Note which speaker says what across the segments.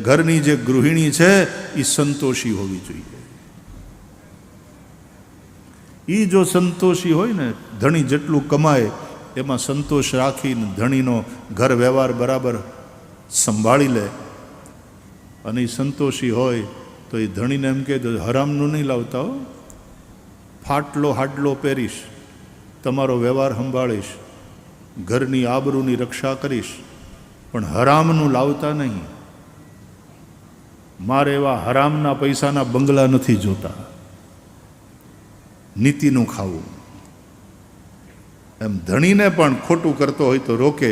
Speaker 1: ઘરની જે ગૃહિણી છે એ સંતોષી હોવી જોઈએ. એ જો સંતોષી હોય ને, ધણી જેટલું કમાય એમાં સંતોષ રાખીને ધણીનો ઘર વ્યવહાર બરાબર સંભાળી લે, અને એ સંતોષી હોય તો એ ધણીને એમ કહે હરામનું નહીં લાવતા હો, ફાટલો હાડલો પહેરીશ, તમારો વ્યવહાર સંભાળીશ, ઘરની આબરૂની રક્ષા કરીશ, પણ હરામનું લાવતા નહીં. મારે એવા હરામના પૈસાના બંગલા નથી જોતા, નીતિનું ખાવું. એમ ધણીને પણ ખોટું કરતો હોય તો રોકે,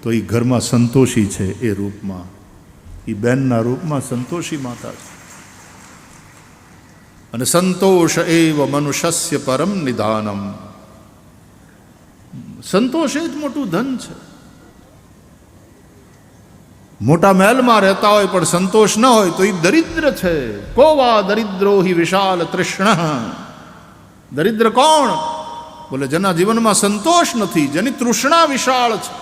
Speaker 1: તો એ ઘરમાં સંતોષી છે. એ રૂપમાં, એ બેનના રૂપમાં સંતોષી માતા છે. અને સંતોષ એવ મનુષ્યસ્ય પરમ નિધાનમ. સંતોષ એ જ મોટું ધન છે. મોટા મહેલમાં રહેતા હોય પણ સંતોષ ન હોય તો એ દરિદ્ર છે. કોવા દરિદ્રો હિ વિશાલ તૃષ્ણ. દરિદ્ર કોણ? બોલે જેના જીવનમાં સંતોષ નથી, જેની તૃષ્ણા વિશાળ છે,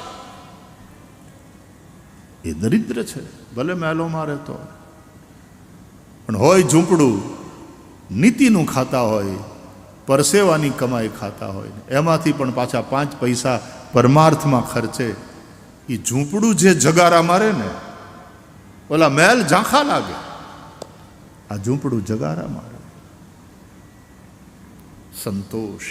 Speaker 1: એ દરિદ્ર છે. ભલે મહેલોમાં રહેતો હોય પણ હોય ઝૂંપડું, નીતિનું ખાતા હોય, પરસેવાની કમાઈ ખાતા હોય, એમાંથી પણ પાછા 5 પૈસા પરમાર્થમાં ખર્ચે. એ ઝૂંપડું જે જગારા મારે ને, ઓલા મહેલ ઝાંખા લાગે, આ ઝૂંપડું જગારા મારે. સંતોષ.